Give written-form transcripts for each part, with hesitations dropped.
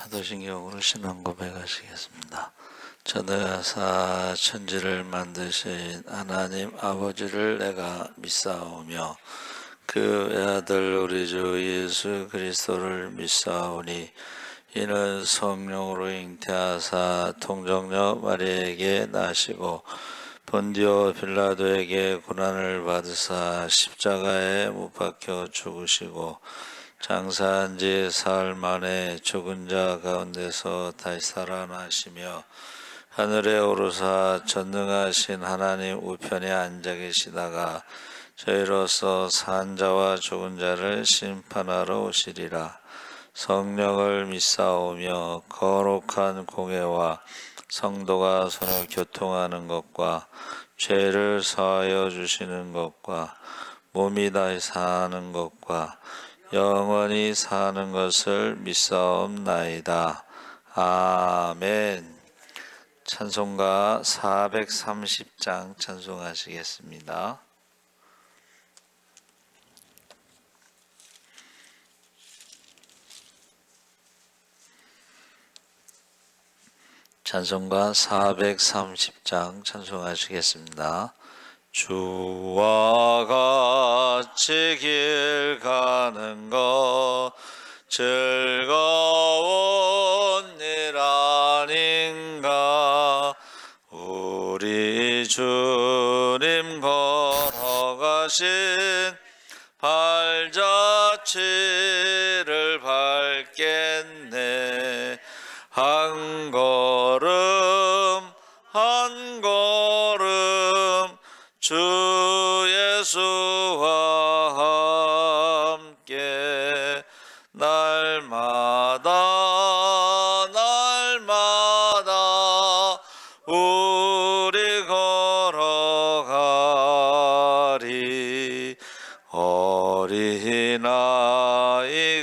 사도신경으로 신앙 고백하시겠습니다. 전능하사 천지를 만드신 하나님 아버지를 내가 믿사오며 그 외아들 우리 주 예수 그리스도를 믿사오니 이는 성령으로 잉태하사 통정녀 마리아에게 나시고 본디오 빌라도에게 고난을 받으사 십자가에 못 박혀 죽으시고 장사한 지 사흘 만에 죽은 자 가운데서 다시 살아나시며 하늘에 오르사 전능하신 하나님 우편에 앉아 계시다가 저희로서 산 자와 죽은 자를 심판하러 오시리라. 성령을 믿사오며 거룩한 공회와 성도가 서로 교통하는 것과 죄를 사하여 주시는 것과 몸이 다시 사는 것과 영원히 사는 것을 믿사옵나이다. 아멘. 찬송가 430장 찬송하시겠습니다. 찬송가 430장 찬송하시겠습니다. 주와 같이 길 가는 것 즐거운 일 아닌가. 우리 주님 걸어가신 발자취를 밟겠네. 한 걸음 한 걸음 주 예수와 함께 날마다 우리 걸어가리. 어린아이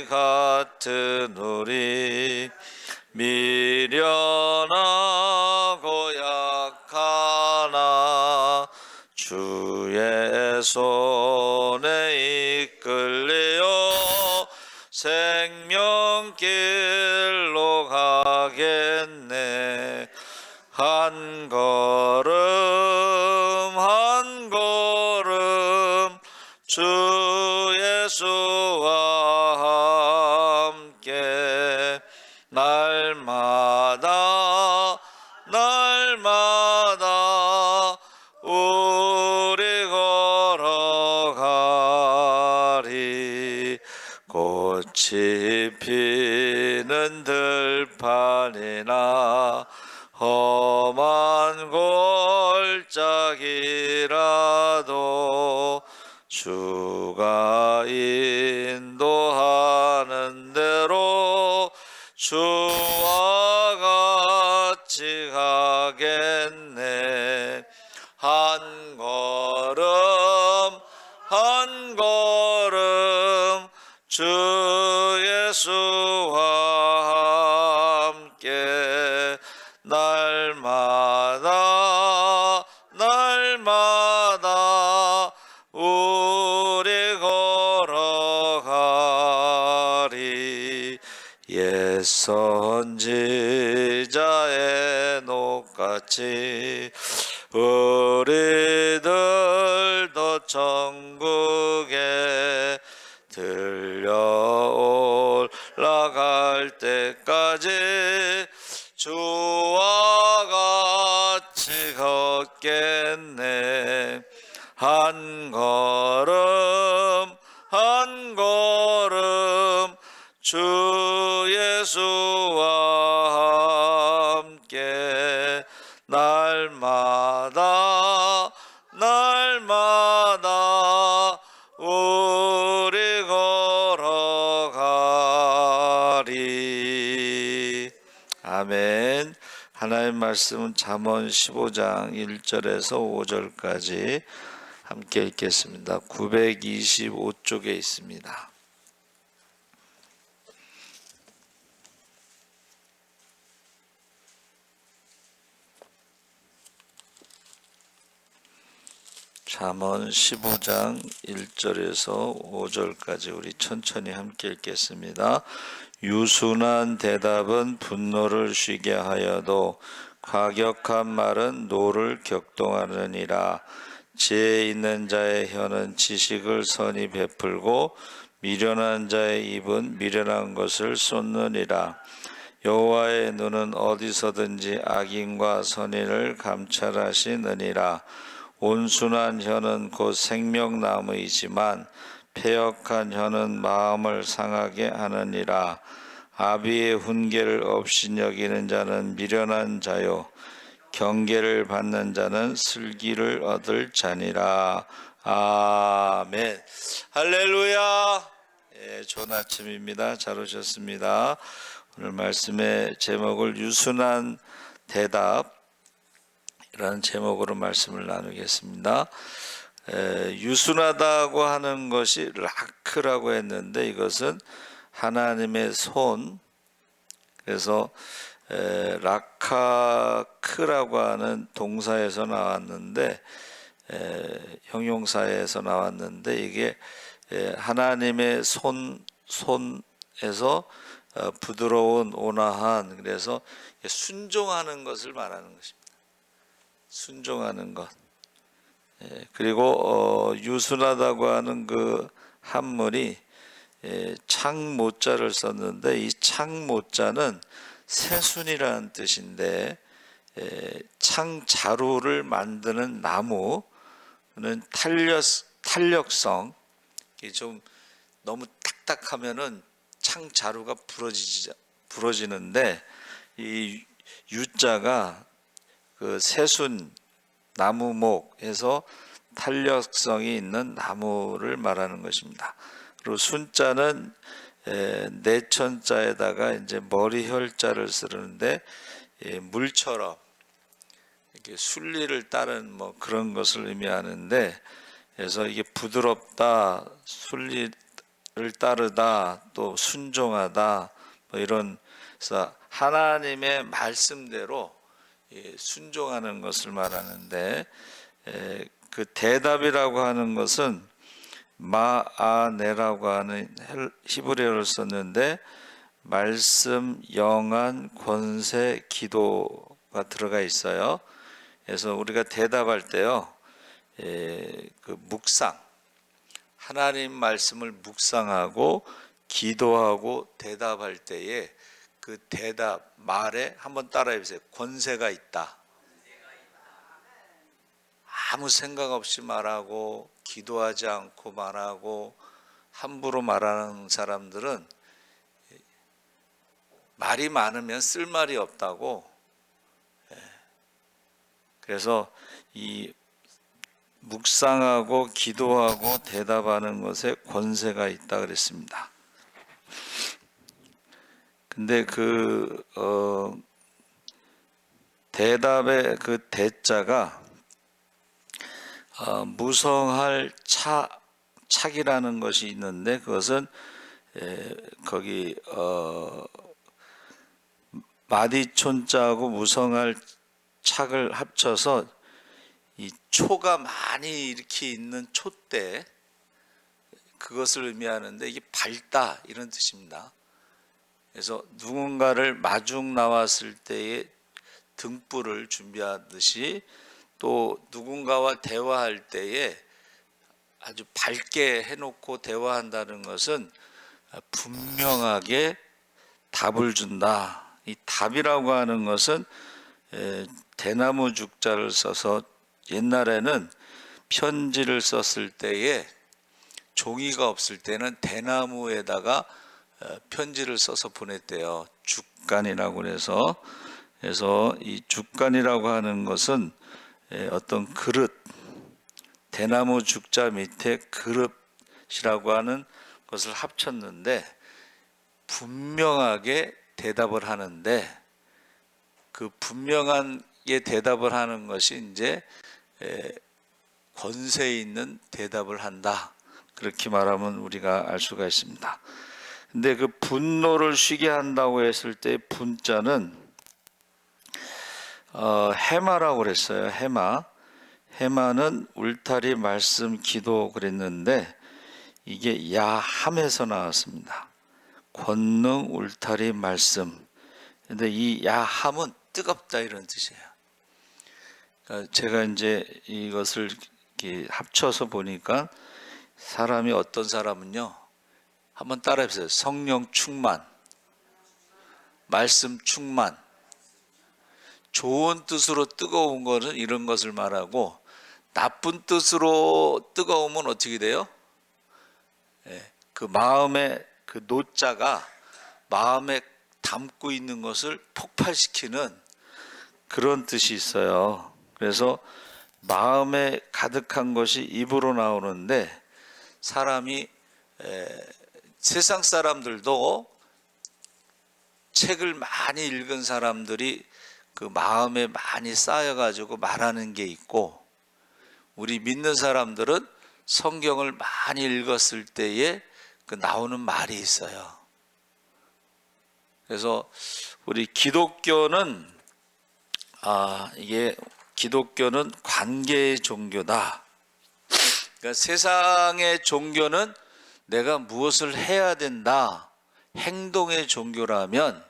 같은 우리 미련하고 약하나 주의 손에 이끌려 생명길로 가겠네. 한 걸음 한 걸음 주 예수와 함께 날마다 우리 걸어가리. 꽃이 피는 들판이나 험한 골짜기라도 주가 인도하는 대로 주와 같이 가겠네. 한 걸음 주 예수와 함께 날마다 우리 걸어가리. 옛 선지자의 녹같이 우리들도 천국에 들려 올라갈 때까지 주와 같이 걷겠네. 한 걸음 주 예수와 함께 날마다 우리 걸어가리. 아멘. 하나님 말씀은 잠언 15장 1절에서 5절까지 함께 읽겠습니다. 925쪽에 있습니다. 잠언 15장 1절에서 5절까지 우리 천천히 함께 읽겠습니다. 유순한 대답은 분노를 쉬게 하여도 과격한 말은 노를 격동하느니라. 지혜 있는 자의 혀는 지식을 선히 베풀고 미련한 자의 입은 미련한 것을 쏟느니라. 여호와의 눈은 어디서든지 악인과 선인을 감찰하시느니라. 온순한 혀는 곧 생명나무이지만 패역한 혀는 마음을 상하게 하느니라. 아비의 훈계를 업신여기는 자는 미련한 자요 경계를 받는 자는 슬기를 얻을 자니라. 아멘. 할렐루야. 좋은 아침입니다. 잘 오셨습니다. 오늘 말씀의 제목을 유순한 대답 이라는 제목으로 말씀을 나누겠습니다. 유순하다고 하는 것이 라크라고 했는데 이것은 하나님의 손, 그래서 라카크라고 하는 동사에서 나왔는데 형용사에서 나왔는데 이게 하나님의 손에서 부드러운 온화한, 그래서 순종하는 것을 말하는 것입니다. 순종하는 것. 그리고 유순하다고 하는 그 한문이 창모자를 썼는데 이 창모자는 새순이라는 뜻인데 창자루를 만드는 나무는 탄력성, 좀 너무 딱딱하면은 창자루가 부러지는데 이 유자가 그 새순 나무목에서 탄력성이 있는 나무를 말하는 것입니다. 그리고 순자는 내천자에다가 이제 머리혈자를 쓰는데 물처럼 이렇게 순리를 따른 뭐 그런 것을 의미하는데, 그래서 이게 부드럽다, 순리를 따르다, 또 순종하다, 뭐 이런, 그래서 하나님의 말씀대로 순종하는 것을 말하는데, 그 대답이라고 하는 것은 마아네라고 하는 히브리어를 썼는데 말씀, 영안, 권세, 기도가 들어가 있어요. 그래서 우리가 대답할 때요, 그 묵상, 하나님 말씀을 묵상하고 기도하고 대답할 때에 그 대답 말에 한번 따라해 보세요. 권세가 있다. 아무 생각 없이 말하고 기도하지 않고 말하고 함부로 말하는 사람들은 말이 많으면 쓸 말이 없다고. 그래서 이 묵상하고 기도하고 대답하는 것에 권세가 있다 그랬습니다. 근데 그 대답의 그 대자가 무성할 착이라는 것이 있는데 그것은 거기 마디촌자하고 무성할 착을 합쳐서 이 초가 많이 이렇게 있는 촛대, 그것을 의미하는데 이게 밝다 이런 뜻입니다. 그래서 누군가를 마중 나왔을 때의 등불을 준비하듯이 또 누군가와 대화할 때에 아주 밝게 해놓고 대화한다는 것은 분명하게 답을 준다. 이 답이라고 하는 것은 대나무 죽자를 써서 옛날에는 편지를 썼을 때에 종이가 없을 때는 대나무에다가 편지를 써서 보냈대요. 죽간이라고 해서. 그래서 이 죽간이라고 하는 것은 어떤 그릇, 대나무 죽자 밑에 그릇이라고 하는 것을 합쳤는데 분명하게 대답을 하는데, 그 분명하게 대답을 하는 것이 이제 권세 있는 대답을 한다, 그렇게 말하면 우리가 알 수가 있습니다. 근데 그 분노를 쉬게 한다고 했을 때 분자는 해마라고 그랬어요. 해마. 해마는 울타리 말씀 기도 그랬는데 이게 야함에서 나왔습니다. 권능 울타리 말씀. 근데 이 야함은 뜨겁다 이런 뜻이에요. 그러니까 제가 이제 이것을 이렇게 합쳐서 보니까 사람이 어떤 사람은요, 한번 따라해보세요. 성령 충만, 말씀 충만. 좋은 뜻으로 뜨거운 것은 이런 것을 말하고, 나쁜 뜻으로 뜨거우면 어떻게 돼요? 그 마음의 그 노자가 마음에 담고 있는 것을 폭발시키는 그런 뜻이 있어요. 그래서 마음에 가득한 것이 입으로 나오는데, 사람이 세상 사람들도 책을 많이 읽은 사람들이 그 마음에 많이 쌓여가지고 말하는 게 있고, 우리 믿는 사람들은 성경을 많이 읽었을 때에 그 나오는 말이 있어요. 그래서 우리 기독교는 이게 기독교는 관계의 종교다. 그러니까 세상의 종교는 내가 무엇을 해야 된다. 행동의 종교라면,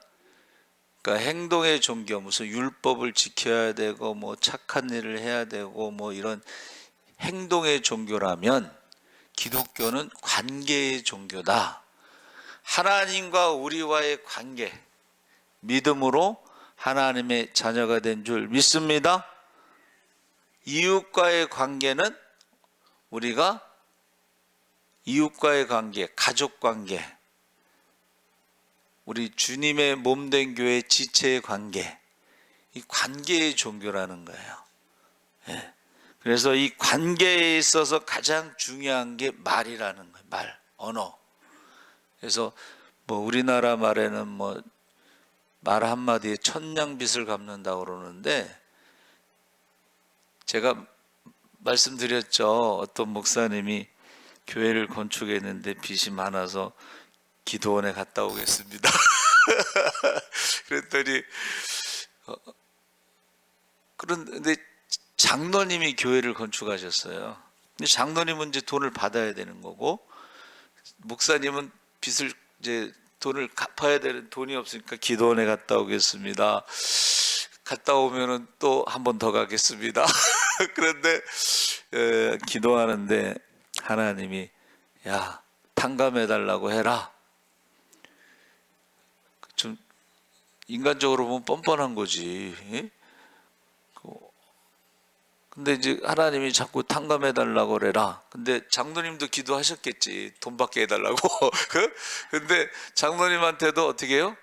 그러니까 행동의 종교, 무슨 율법을 지켜야 되고 뭐 착한 일을 해야 되고 뭐 이런 행동의 종교라면, 기독교는 관계의 종교다. 하나님과 우리와의 관계, 믿음으로 하나님의 자녀가 된 줄 믿습니다. 이웃과의 관계는 우리가 이웃과의 관계, 가족 관계, 우리 주님의 몸된 교회 지체의 관계, 이 관계의 종교라는 거예요. 그래서 이 관계에 있어서 가장 중요한 게 말이라는 거예요. 말, 언어. 그래서 뭐 우리나라 말에는 뭐 말 한마디에 천냥빚을 갚는다고 그러는데, 제가 말씀드렸죠. 어떤 목사님이 교회를 건축했는데 빚이 많아서 기도원에 갔다 오겠습니다. 그랬더니 그런데 장로님이 교회를 건축하셨어요. 근데 장로님은 이제 돈을 받아야 되는 거고, 목사님은 빚을 이제 돈을 갚아야 되는 돈이 없으니까 기도원에 갔다 오겠습니다. 갔다 오면은 또 한 번 더 가겠습니다. 그런데 기도하는데 하나님이 야, 탕감해 달라고 해라. 좀 인간적으로 보면 뻔뻔한 거지. 근데 이제 하나님이 자꾸 탕감해 달라고 그래라. 근데 장로님도 기도하셨겠지. 돈 받게 해달라고. 근데 장로님한테도 어떻게 해요?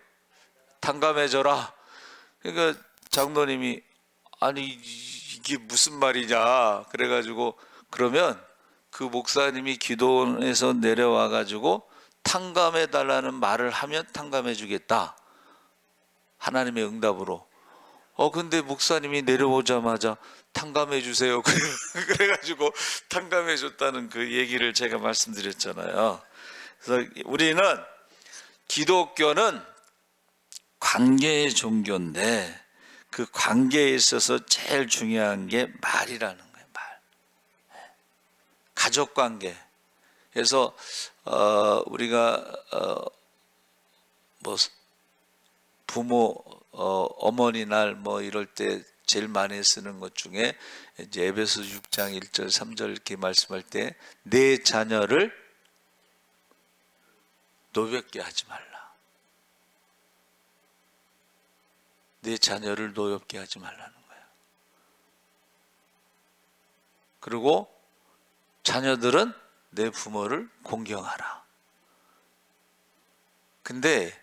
탕감해 줘라. 그러니까 장로님이 아니 이게 무슨 말이냐. 그래가지고 그러면 그 목사님이 기도원에서 내려와 가지고 탕감해 달라는 말을 하면 탕감해 주겠다. 하나님의 응답으로. 근데 목사님이 내려오자마자 탕감해 주세요. 그래가지고 탕감해 줬다는 그 얘기를 제가 말씀드렸잖아요. 그래서 우리는 기독교는 관계의 종교인데, 그 관계에 있어서 제일 중요한 게 말이라는 거예요. 말. 가족 관계. 그래서 우리가 뭐 부모 어머니날 뭐 이럴 때 제일 많이 쓰는 것 중에 이제 에베소 6장 1절 3절 이렇게 말씀할 때 내 자녀를 노엽게 하지 말라. 내 자녀를 노엽게 하지 말라는 거예요. 그리고 자녀들은 내 부모를 공경하라. 근데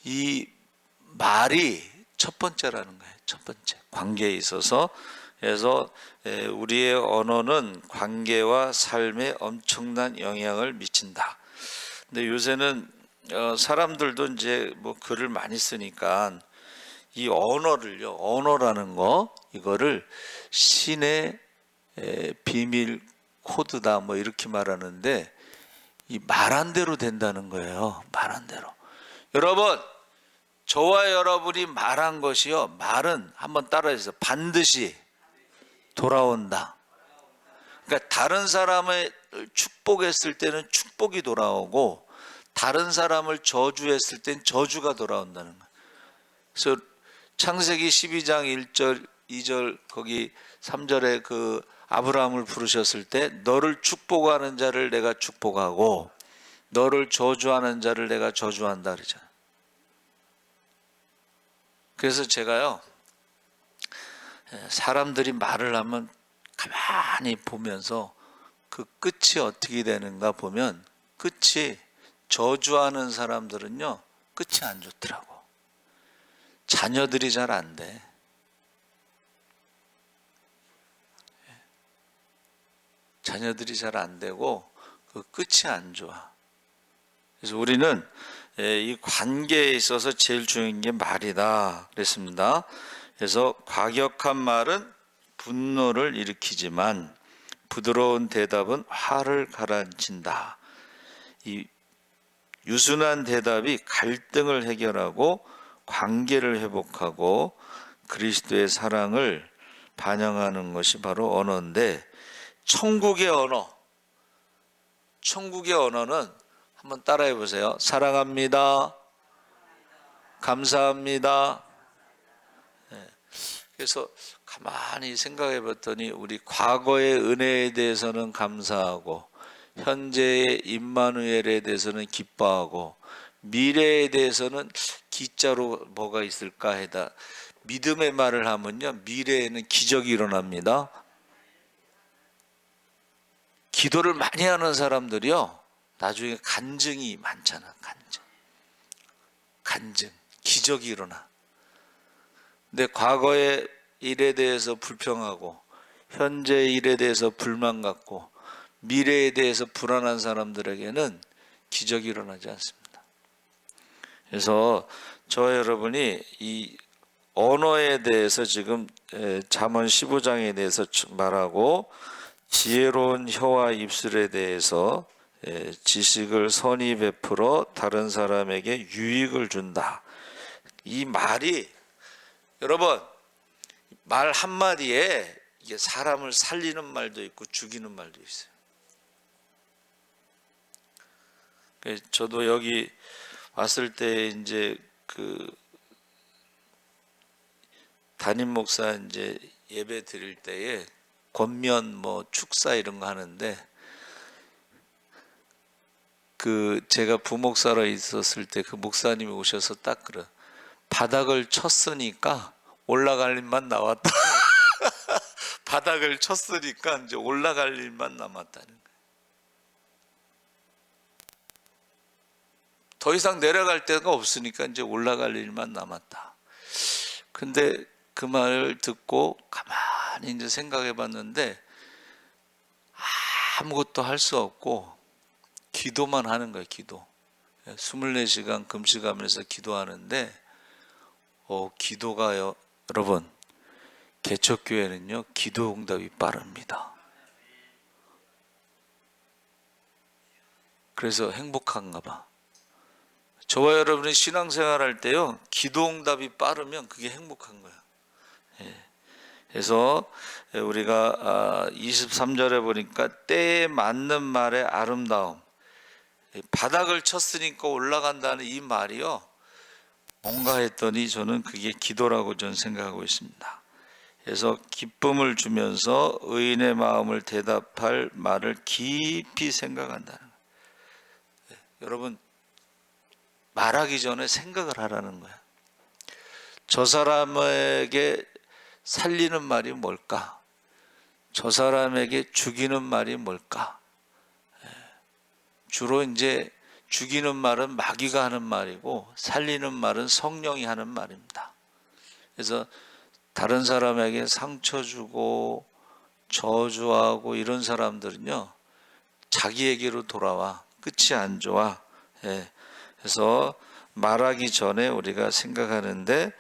이 말이 첫 번째라는 거예요. 첫 번째. 관계에 있어서. 그래서 우리의 언어는 관계와 삶에 엄청난 영향을 미친다. 근데 요새는 사람들도 이제 뭐 글을 많이 쓰니까 이 언어를요, 언어라는 거, 이거를 신의 비밀 코드다 뭐 이렇게 말하는데, 이 말한 대로 된다는 거예요. 말한 대로. 여러분, 저와 여러분이 말한 것이요, 말은 한번 따라해서 반드시 돌아온다. 그러니까 다른 사람을 축복했을 때는 축복이 돌아오고 다른 사람을 저주했을 땐 저주가 돌아온다는 거예요. 그래서 창세기 12장 1절 2절 거기 3절에 그 아브라함을 부르셨을 때 너를 축복하는 자를 내가 축복하고 너를 저주하는 자를 내가 저주한다 그러잖아요. 그래서 제가요, 사람들이 말을 하면 가만히 보면서 그 끝이 어떻게 되는가 보면 끝이 저주하는 사람들은요 끝이 안 좋더라고. 자녀들이 잘 안 돼. 자녀들이 잘 안 되고 그 끝이 안 좋아. 그래서 우리는 이 관계에 있어서 제일 중요한 게 말이다 그랬습니다. 그래서 과격한 말은 분노를 일으키지만 부드러운 대답은 화를 가라앉힌다. 이 유순한 대답이 갈등을 해결하고 관계를 회복하고 그리스도의 사랑을 반영하는 것이 바로 언어인데, 천국의 언어는 한번 따라해 보세요. 사랑합니다. 감사합니다. 그래서 가만히 생각해 봤더니 우리 과거의 은혜에 대해서는 감사하고 현재의 임마누엘에 대해서는 기뻐하고 미래에 대해서는 기자로 뭐가 있을까 해다 믿음의 말을 하면요 미래에는 기적이 일어납니다. 기도를 많이 하는 사람들이요 나중에 간증이 많잖아. 간증 기적이 일어나. 근데 과거의 일에 대해서 불평하고 현재의 일에 대해서 불만 갖고 미래에 대해서 불안한 사람들에게는 기적이 일어나지 않습니다. 그래서 저 여러분이 이 언어에 대해서 지금 잠언 15장에 대해서 말하고 지혜로운 혀와 입술에 대해서 지식을 선히 베풀어 다른 사람에게 유익을 준다. 이 말이 여러분 말 한마디에 이게 사람을 살리는 말도 있고 죽이는 말도 있어요. 저도 여기 왔을 때 이제 그 담임 목사 이제 예배 드릴 때에 권면 뭐 축사 이런 거 하는데 그 제가 부목사로 있었을 때 그 목사님이 오셔서 딱 그래. 바닥을 쳤으니까 올라갈 일만 나왔다. 바닥을 쳤으니까 이제 올라갈 일만 남았다는 거예요. 더 이상 내려갈 데가 없으니까 이제 올라갈 일만 남았다. 근데 그 말을 듣고 가만히 이제 생각해 봤는데 아무것도 할 수 없고 기도만 하는 거예요. 기도. 24시간 금식하면서 기도하는데 기도가요. 여러분 개척교회는요 기도 응답이 빠릅니다. 그래서 행복한가 봐. 저와 여러분이 신앙생활 할 때요 기도 응답이 빠르면 그게 행복한 거예요. 그래서 우리가 23절에 보니까 때에 맞는 말의 아름다움, 바닥을 쳤으니까 올라간다는 이 말이요 뭔가 했더니 저는 그게 기도라고 저는 생각하고 있습니다. 그래서 기쁨을 주면서 의인의 마음을 대답할 말을 깊이 생각한다는 거예요. 여러분 말하기 전에 생각을 하라는 거예요. 저 사람에게 살리는 말이 뭘까? 저 사람에게 죽이는 말이 뭘까? 주로 이제 죽이는 말은 마귀가 하는 말이고 살리는 말은 성령이 하는 말입니다. 그래서 다른 사람에게 상처 주고 저주하고 이런 사람들은요 자기에게로 돌아와. 끝이 안 좋아. 그래서 말하기 전에 우리가 생각하는데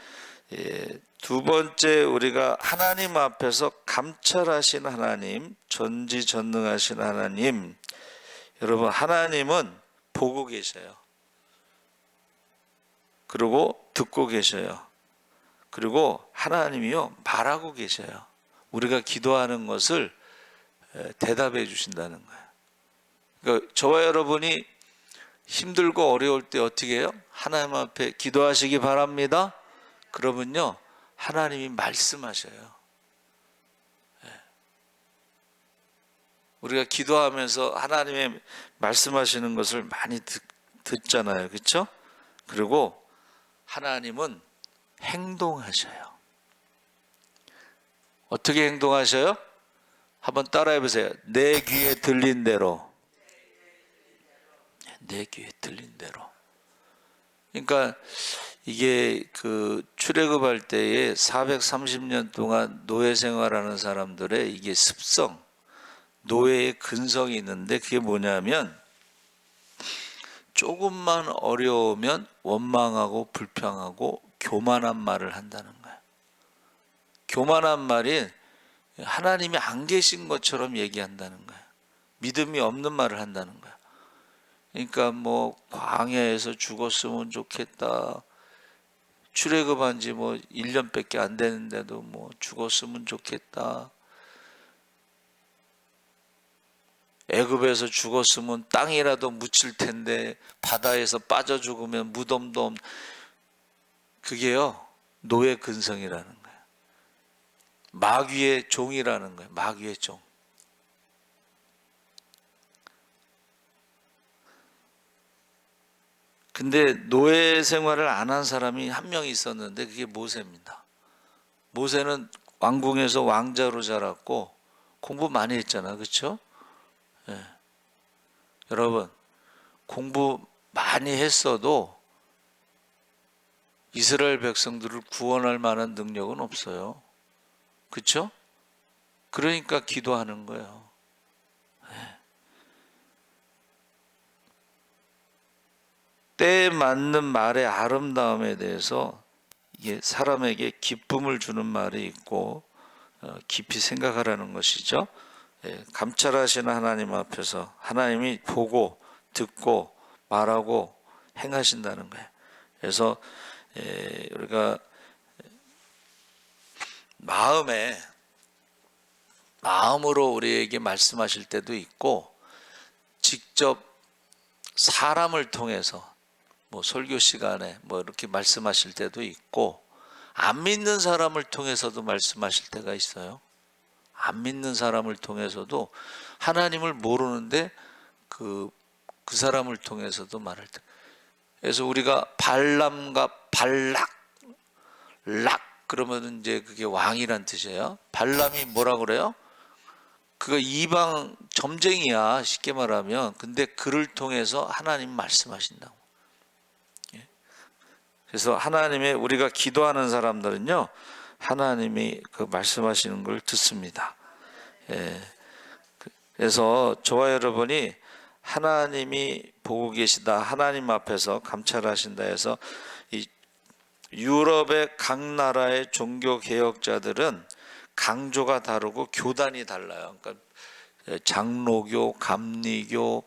두 번째 우리가 하나님 앞에서 감찰하신 하나님, 전지전능하신 하나님. 여러분 하나님은 보고 계셔요. 그리고 듣고 계셔요. 그리고 하나님이요 말하고 계셔요. 우리가 기도하는 것을 대답해 주신다는 거예요. 그러니까 저와 여러분이 힘들고 어려울 때 어떻게 해요? 하나님 앞에 기도하시기 바랍니다. 그러면요, 하나님이 말씀하셔요. 우리가 기도하면서 하나님의 말씀하시는 것을 많이 듣잖아요. 그렇죠? 그리고 하나님은 행동하셔요. 어떻게 행동하셔요? 한번 따라해 보세요. 내 귀에 들린 대로. 내 귀에 들린 대로. 그러니까 이게 그 출애굽할 때에 430년 동안 노예 생활하는 사람들의 이게 습성, 노예의 근성이 있는데, 그게 뭐냐면 조금만 어려우면 원망하고 불평하고 교만한 말을 한다는 거예요. 교만한 말이 하나님이 안 계신 것처럼 얘기한다는 거예요. 믿음이 없는 말을 한다는 거예요. 그러니까 뭐 광야에서 죽었으면 좋겠다. 출애굽한 지 뭐 1년밖에 안 되는데도 뭐 죽었으면 좋겠다. 애굽에서 죽었으면 땅이라도 묻힐 텐데 바다에서 빠져 죽으면 무덤도 없. 그게요, 노예 근성이라는 거예요. 마귀의 종이라는 거예요. 마귀의 종. 근데 노예 생활을 안 한 사람이 한 명 있었는데 그게 모세입니다. 모세는 왕궁에서 왕자로 자랐고 공부 많이 했잖아. 그렇죠? 예. 여러분, 공부 많이 했어도 이스라엘 백성들을 구원할 만한 능력은 없어요. 그렇죠? 그러니까 기도하는 거예요. 예. 때에 맞는 말의 아름다움에 대해서 이게 사람에게 기쁨을 주는 말이 있고 깊이 생각하라는 것이죠. 감찰하시는 하나님 앞에서 하나님이 보고 듣고 말하고 행하신다는 거예요. 그래서 우리가 마음으로 우리에게 말씀하실 때도 있고, 직접 사람을 통해서 뭐 설교 시간에 뭐 이렇게 말씀하실 때도 있고, 안 믿는 사람을 통해서도 말씀하실 때가 있어요. 안 믿는 사람을 통해서도, 하나님을 모르는데 그 사람을 통해서도 말할 때. 그래서 우리가 발람과 발락, 락 그러면 이제 그게 왕이란 뜻이에요. 발람이 뭐라 그래요? 그거 이방 점쟁이야, 쉽게 말하면. 근데 그를 통해서 하나님 말씀하신다고. 그래서 하나님의, 우리가 기도하는 사람들은요, 하나님이 그 말씀하시는 걸 듣습니다. 그래서 저와 여러분이 하나님이 보고 계시다, 하나님 앞에서 감찰하신다 해서, 이 유럽의 각 나라의 종교 개혁자들은 강조가 다르고 교단이 달라요. 그러니까 장로교, 감리교,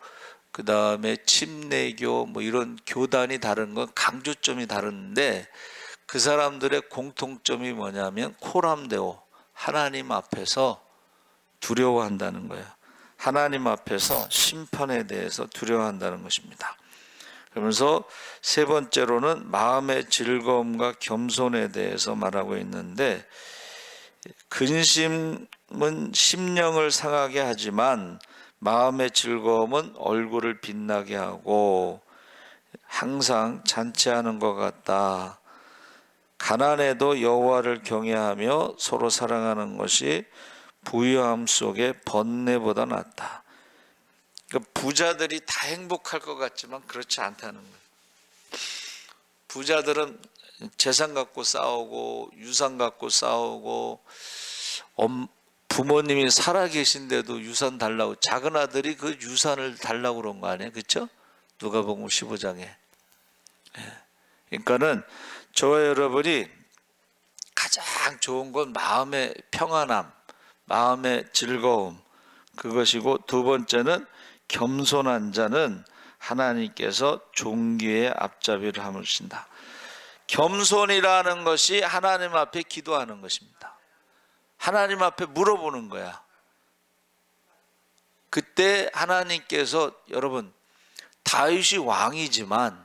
그 다음에 침례교, 뭐 이런 교단이 다른 건 강조점이 다른데, 그 사람들의 공통점이 뭐냐면 코람데오, 하나님 앞에서 두려워한다는 거예요. 하나님 앞에서 심판에 대해서 두려워한다는 것입니다. 그러면서 세 번째로는 마음의 즐거움과 겸손에 대해서 말하고 있는데, 근심은 심령을 상하게 하지만 마음의 즐거움은 얼굴을 빛나게 하고 항상 잔치하는 것 같다. 가난해도 여호와를 경외하며 서로 사랑하는 것이 부유함 속에 번뇌보다 낫다. 그러니까 부자들이 다 행복할 것 같지만 그렇지 않다는 거예요. 부자들은 재산 갖고 싸우고 유산 갖고 싸우고, 부모님이 살아 계신데도 유산 달라고, 작은 아들이 그 유산을 달라고 그런 거 아니에요? 그렇죠? 누가복음 15장에. 그러니까는 저와 여러분이 가장 좋은 건 마음의 평안함, 마음의 즐거움, 그것이고, 두 번째는 겸손한 자는 하나님께서 존귀의 앞잡이를 하신다. 겸손이라는 것이 하나님 앞에 기도하는 것입니다. 하나님 앞에 물어보는 거야. 그때 하나님께서, 여러분, 다윗이 왕이지만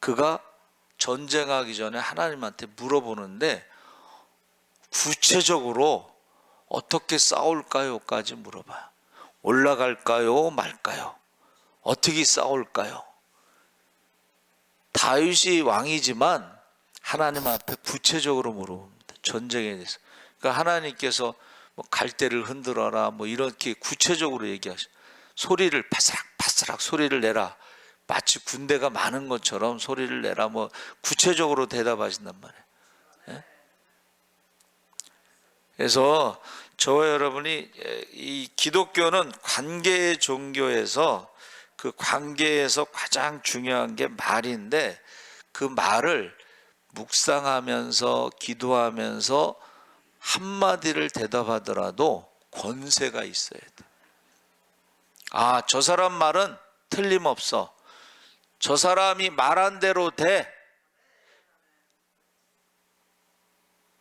그가 전쟁하기 전에 하나님한테 물어보는데 구체적으로 어떻게 싸울까요?까지 물어봐요. 올라갈까요? 말까요? 어떻게 싸울까요? 다윗이 왕이지만 하나님 앞에 구체적으로 물어봅니다. 전쟁에 대해서. 그러니까 하나님께서 뭐 갈대를 흔들어라 뭐 이렇게 구체적으로 얘기하셔. 소리를 바스락 소리를 내라. 마치 군대가 많은 것처럼 소리를 내라. 뭐 구체적으로 대답하신단 말이에요. 예? 그래서 저와 여러분이 이 기독교는 관계의 종교에서 그 관계에서 가장 중요한 게 말인데 그 말을 묵상하면서 기도하면서 한마디를 대답하더라도 권세가 있어야 돼. 아, 저 사람 말은 틀림없어. 저 사람이 말한 대로 돼.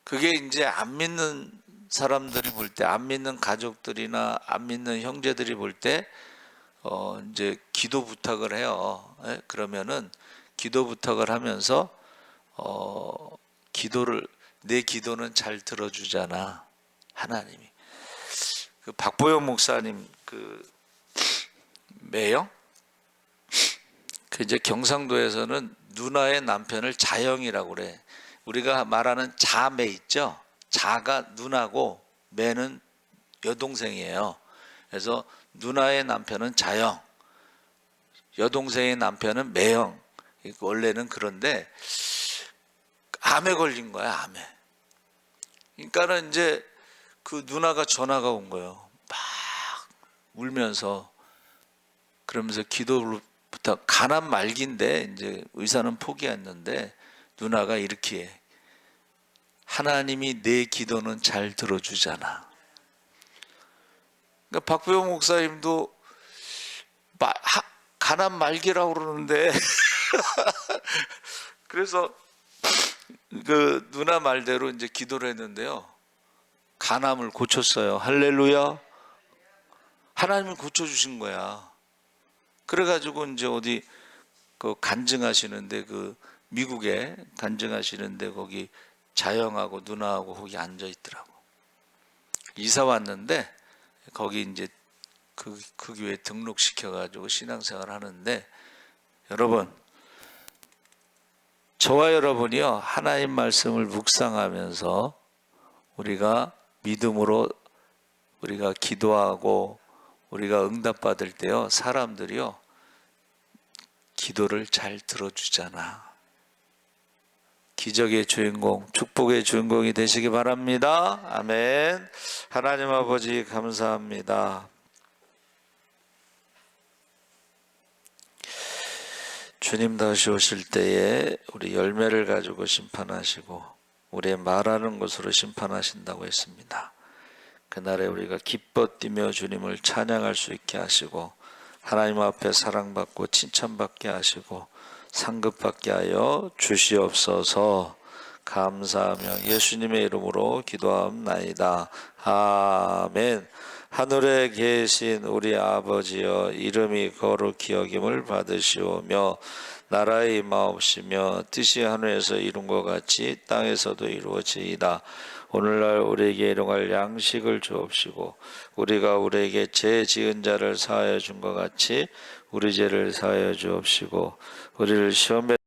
그게 이제 안 믿는 사람들이 볼 때, 안 믿는 가족들이나 안 믿는 형제들이 볼 때, 이제 기도 부탁을 해요. 예? 그러면은 기도 부탁을 하면서, 내 기도는 잘 들어주잖아. 하나님이. 그 박보영 목사님, 매형? 그 이제 경상도에서는 누나의 남편을 자형이라고 그래. 우리가 말하는 자매 있죠? 자가 누나고 매는 여동생이에요. 그래서 누나의 남편은 자형, 여동생의 남편은 매형. 원래는 그런데 암에 걸린 거야, 암에. 그러니까는 이제 그 누나가 전화가 온 거예요. 막 울면서. 그러면서 기도를 부탁, 간암 말기인데 이제 의사는 포기했는데 누나가 이렇게 해. 하나님이 내 기도는 잘 들어주잖아. 그러니까 박보영 목사님도 간암 말기라고 그러는데 그래서 그 누나 말대로 이제 기도를 했는데요. 간암을 고쳤어요. 할렐루야. 하나님이 고쳐주신 거야. 그래가지고 이제 어디 그 간증하시는데 그 미국에 간증하시는데 거기 자영하고 누나하고 거기 앉아 있더라고. 이사 왔는데 거기 이제 그 교회 등록시켜가지고 신앙생활 하는데 여러분, 저와 여러분이요 하나님 말씀을 묵상하면서 우리가 믿음으로 우리가 기도하고 우리가 응답받을 때요 사람들이요 기도를 잘 들어주잖아. 기적의 주인공, 축복의 주인공이 되시기 바랍니다. 아멘. 하나님 아버지 감사합니다. 주님 다시 오실 때에 우리 열매를 가지고 심판하시고 우리의 말하는 것으로 심판하신다고 했습니다. 그날에 우리가 기뻐 뛰며 주님을 찬양할 수 있게 하시고 하나님 앞에 사랑받고 칭찬받게 하시고 상급받게 하여 주시옵소서. 감사하며 예수님의 이름으로 기도하옵나이다. 아멘. 하늘에 계신 우리 아버지여, 이름이 거룩히 여김을 받으시오며 나라의 임하옵시며 뜻이 하늘에서 이룬 것 같이 땅에서도 이루어지이다. 오늘날 우리에게 일용할 양식을 주옵시고 우리가 우리에게 죄 지은 자를 사하여 준 것 같이 우리 죄를 사하여 주옵시고 우리를 시험에